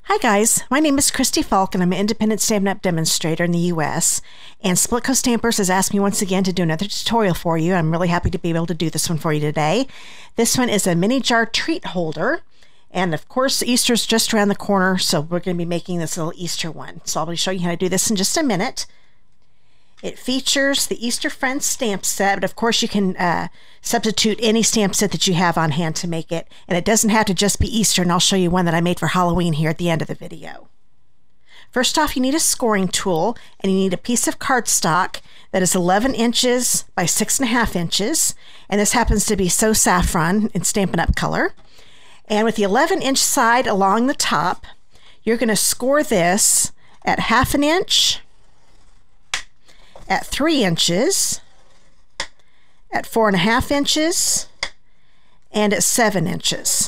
Hi guys, my name is Christy Fulk and I'm an independent Stampin' Up! Demonstrator in the US. And Splitcoaststampers has asked me once again to do another tutorial for you. I'm really happy to be able to do this one for you today. This one is a mini jar treat holder. And of course, Easter's just around the corner, so we're going to be making this little Easter one. So I'll be showing you how to do this in just a minute. It features the Easter Friends stamp set, but of course you can substitute any stamp set that you have on hand to make it. And it doesn't have to just be Easter, and I'll show you one that I made for Halloween here at the end of the video. First off, you need a scoring tool, and you need a piece of cardstock that is 11 inches by 6.5 inches. And this happens to be So Saffron in Stampin' Up! Color. And with the 11-inch side along the top, you're going to score this at 1/2 inch, at 3 inches, at 4.5 inches, and at 7 inches.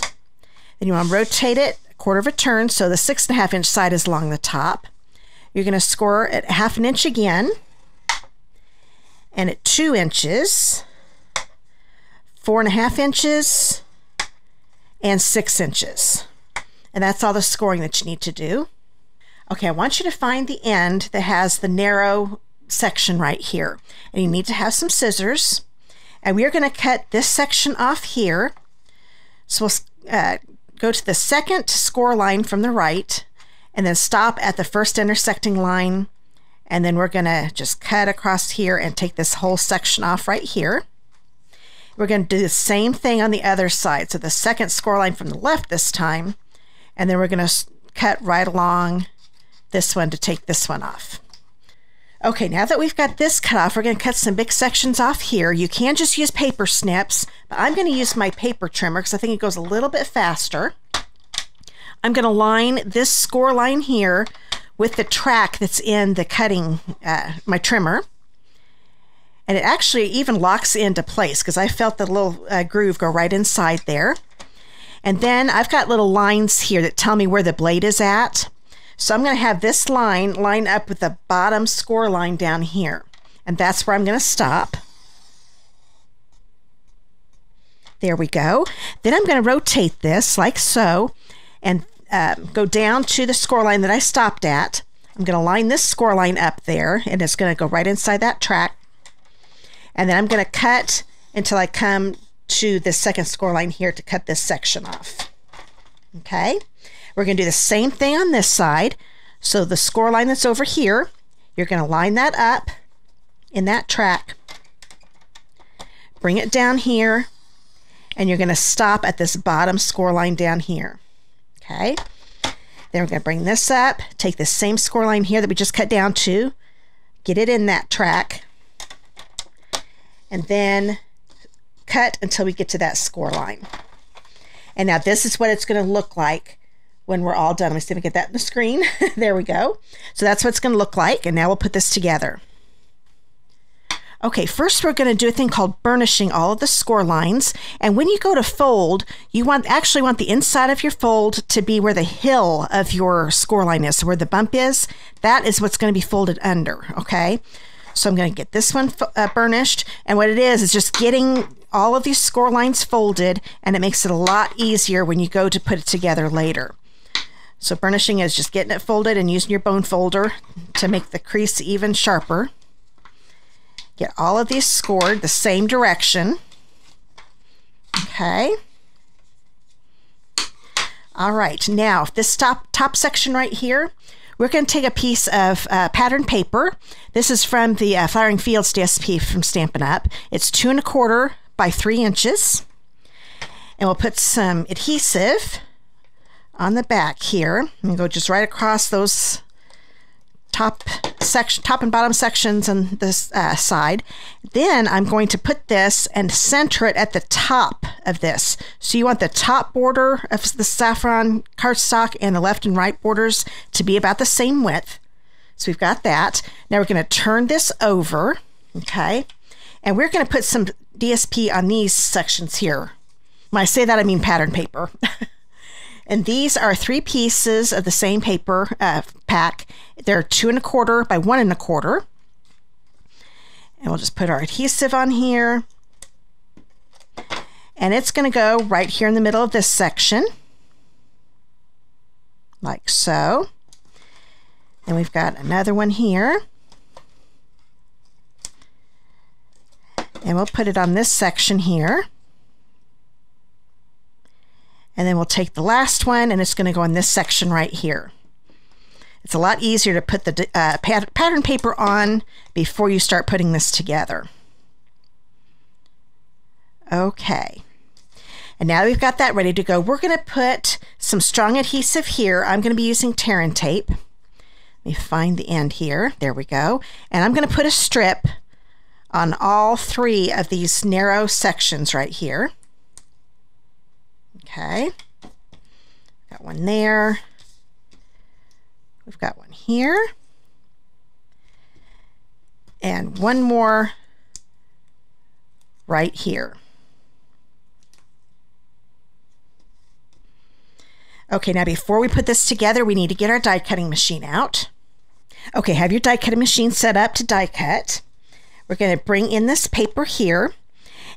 Then you want to rotate it 1/4 of a turn so the 6.5 inch side is along the top. You're going to score at 1/2 inch again, and at 2 inches, 4.5 inches, and 6 inches. And that's all the scoring that you need to do. Okay, I want you to find the end that has the narrow section right here, and you need to have some scissors, and we are going to cut this section off here. So we'll go to the second score line from the right and then stop at the first intersecting line, and then we're going to just cut across here and take this whole section off right here. We're going to do the same thing on the other side, so the second score line from the left this time, and then we're going to cut right along this one to take this one off. Okay, now that we've got this cut off, we're going to cut some big sections off here. You can just use paper snips, but I'm going to use my paper trimmer because I think it goes a little bit faster. I'm going to line this score line here with the track that's in the cutting, my trimmer. And it actually even locks into place because I felt the little groove go right inside there. And then I've got little lines here that tell me where the blade is at. So I'm going to have this line line up with the bottom score line down here. And that's where I'm going to stop. There we go. Then I'm going to rotate this like so and go down to the score line that I stopped at. I'm going to line this score line up there, and it's going to go right inside that track. And then I'm going to cut until I come to the second score line here to cut this section off. Okay. We're going to do the same thing on this side. So the score line that's over here, you're going to line that up in that track, bring it down here, and you're going to stop at this bottom score line down here. Okay. Then we're going to bring this up, take the same score line here that we just cut down to, get it in that track, and then cut until we get to that score line. And now this is what it's going to look like when we're all done. I'm just going to get that in the screen. There we go. So that's what it's going to look like. And now we'll put this together. Okay, first we're going to do a thing called burnishing all of the score lines. And when you go to fold, you actually want the inside of your fold to be where the hill of your score line is. So where the bump is, that is what's going to be folded under. Okay, so I'm going to get this one burnished. And what it is just getting all of these score lines folded, and it makes it a lot easier when you go to put it together later. So burnishing is just getting it folded and using your bone folder to make the crease even sharper. Get all of these scored the same direction. Okay. All right, now this top section right here, we're going to take a piece of pattern paper. This is from the Flowering Fields DSP from Stampin' Up! It's 2 1/4 by 3 inches. And we'll put some adhesive on the back here, and go just right across those top and bottom sections on this side. Then I'm going to put this and center it at the top of this. So you want the top border of the saffron cardstock and the left and right borders to be about the same width. So we've got that. Now we're going to turn this over, okay? And we're going to put some DSP on these sections here. When I say that, I mean pattern paper. And these are 3 pieces of the same paper pack. They're 2 1/4 by 1 1/4. And we'll just put our adhesive on here. And it's going to go right here in the middle of this section. like so. And we've got another one here. And we'll put it on this section here. And then we'll take the last one, and it's going to go in this section right here. It's a lot easier to put the pattern paper on before you start putting this together. Okay. And now that we've got that ready to go, we're going to put some strong adhesive here. I'm going to be using tear and tape. Let me find the end here. There we go. And I'm going to put a strip on all three of these narrow sections right here. Okay. Got one there. We've got one here. And one more right here. Okay, now before we put this together, we need to get our die cutting machine out. Okay, have your die cutting machine set up to die cut. We're going to bring in this paper here.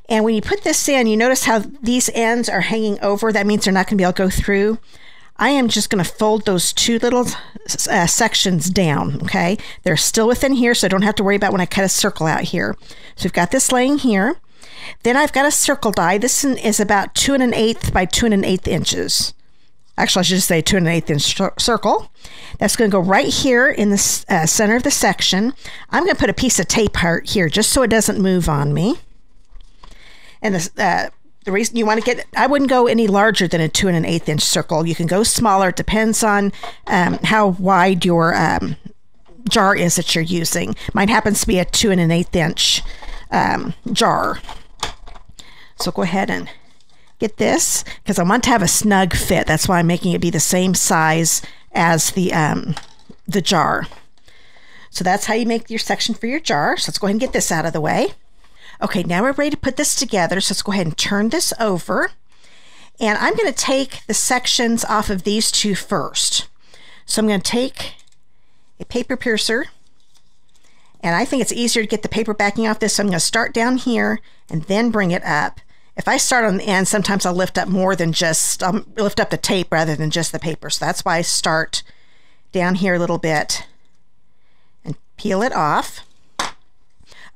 And when you put this in, you notice how these ends are hanging over. That means they're not going to be able to go through. I am just going to fold those two little sections down, okay? They're still within here, so I don't have to worry about when I cut a circle out here. So we've got this laying here. Then I've got a circle die. This is about 2 1/8 by 2 1/8 inches. Actually, I should just say 2 1/8 inch circle. That's going to go right here in the center of the section. I'm going to put a piece of tape here just so it doesn't move on me. And the reason you want to get, I wouldn't go any larger than a 2 1/8 inch circle. You can go smaller. It depends on how wide your jar is that you're using. Mine happens to be a 2 1/8 inch jar. So go ahead and get this, because I want to have a snug fit. That's why I'm making it be the same size as the jar. So that's how you make your section for your jar. So let's go ahead and get this out of the way. Okay, now we're ready to put this together. So let's go ahead and turn this over. And I'm going to take the sections off of these two first. So I'm going to take a paper piercer. And I think it's easier to get the paper backing off this. So I'm going to start down here and then bring it up. If I start on the end, sometimes I'll lift up more than just, I'll lift up the tape rather than just the paper. So that's why I start down here a little bit and peel it off.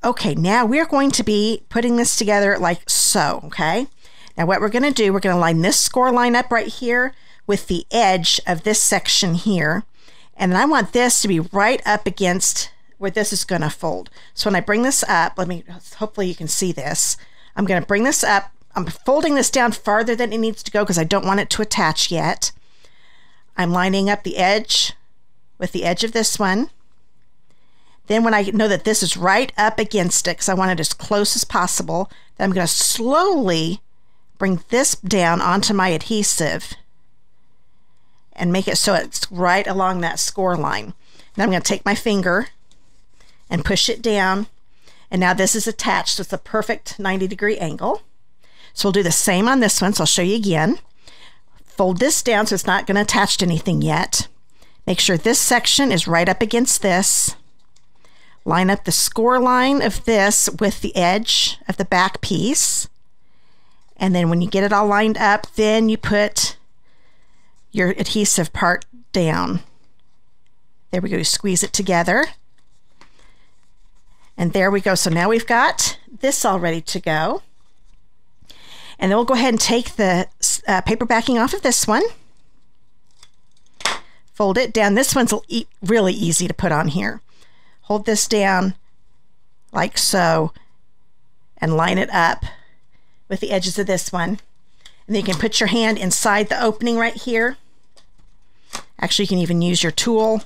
Okay, now we're going to be putting this together like so, okay? Now what we're going to do, we're going to line this score line up right here with the edge of this section here. And then I want this to be right up against where this is going to fold. So when I bring this up, hopefully you can see this. I'm going to bring this up. I'm folding this down farther than it needs to go because I don't want it to attach yet. I'm lining up the edge with the edge of this one. Then when I know that this is right up against it, because I want it as close as possible, then I'm going to slowly bring this down onto my adhesive and make it so it's right along that score line. Then I'm going to take my finger and push it down. And now this is attached, so it's a perfect 90-degree angle. So we'll do the same on this one, so I'll show you again. Fold this down so it's not going to attach to anything yet. Make sure this section is right up against this. Line up the score line of this with the edge of the back piece. And then when you get it all lined up, then you put your adhesive part down. There we go, you squeeze it together. And there we go. So now we've got this all ready to go. And then we'll go ahead and take the paper backing off of this one. Fold it down. This one's really easy to put on here. Hold this down like so and line it up with the edges of this one. And then you can put your hand inside the opening right here. Actually, you can even use your tool.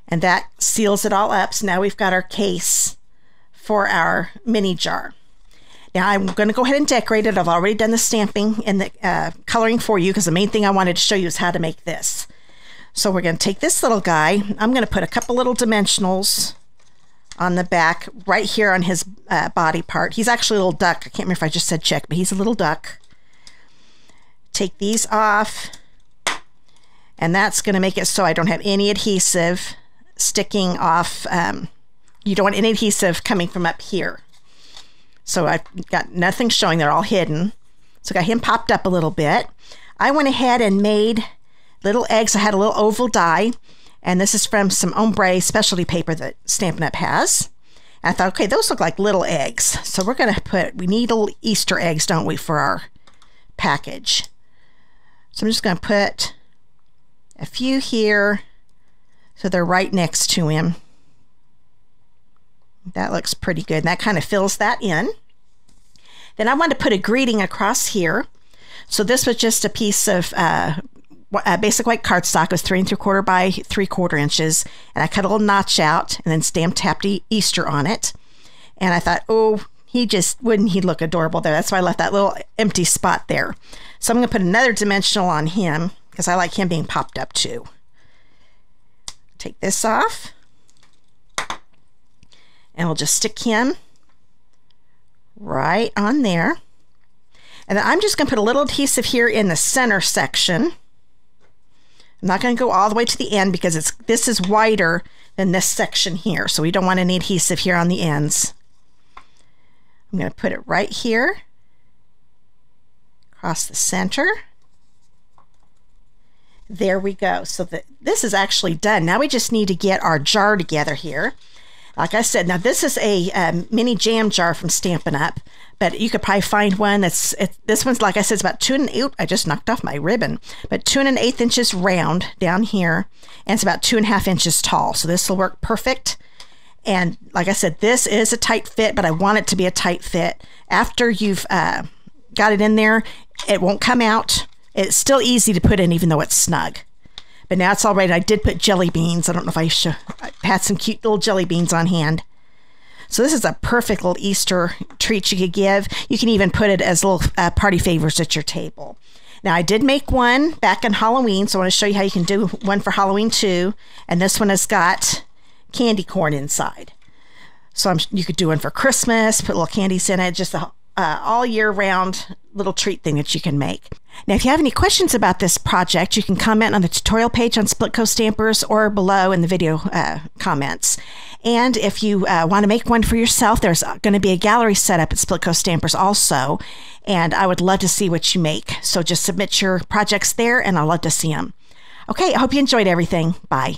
And that seals it all up. So now we've got our case for our mini jar. Now I'm going to go ahead and decorate it. I've already done the stamping and the coloring for you because the main thing I wanted to show you is how to make this. So we're going to take this little guy. I'm going to put a couple little dimensionals on the back right here on his body part. He's actually a little duck. I can't remember if I just said chick, but he's a little duck. Take these off. And that's going to make it so I don't have any adhesive sticking off. You don't want any adhesive coming from up here. So I've got nothing showing. They're all hidden. So I got him popped up a little bit. I went ahead and made little eggs. I had a little oval die, and this is from some ombre specialty paper that Stampin' Up! Has. And I thought, okay, those look like little eggs. So we're going to we need little Easter eggs, don't we, for our package. So I'm just going to put a few here so they're right next to him. That looks pretty good. And that kind of fills that in. Then I wanted to put a greeting across here. So this was just a piece of basic white cardstock. It was 3 3/4 by 3/4 inches. And I cut a little notch out and then stamped Happy Easter on it. And I thought, oh, wouldn't he look adorable there? That's why I left that little empty spot there. So I'm going to put another dimensional on him because I like him being popped up too. Take this off. And we'll just stick him right on there. And then I'm just going to put a little adhesive here in the center section. I'm not going to go all the way to the end because this is wider than this section here. So we don't want any adhesive here on the ends. I'm going to put it right here across the center. There we go. So this is actually done. Now we just need to get our jar together here. Like I said, now this is a mini jam jar from Stampin' Up, but you could probably find one this one's, like I said, it's about 2 1/8. I just knocked off my ribbon, but 2 1/8 inches round down here, and it's about 2 1/2 inches tall. So this will work perfect. And like I said, this is a tight fit, but I want it to be a tight fit. After you've got it in there, it won't come out. It's still easy to put in even though it's snug. But now it's all right. I did put jelly beans. I don't know if I had some cute little jelly beans on hand. So this is a perfect little Easter treat you could give. You can even put it as little party favors at your table. Now I did make one back on Halloween, so I want to show you how you can do one for Halloween too. And this one has got candy corn inside. So you could do one for Christmas, put little candies in it, just a all year round little treat thing that you can make. Now, if you have any questions about this project, you can comment on the tutorial page on Split Coast Stampers or below in the video comments. And if you want to make one for yourself, there's going to be a gallery set up at Split Coast Stampers also. And I would love to see what you make. So just submit your projects there and I'll love to see them. Okay, I hope you enjoyed everything. Bye.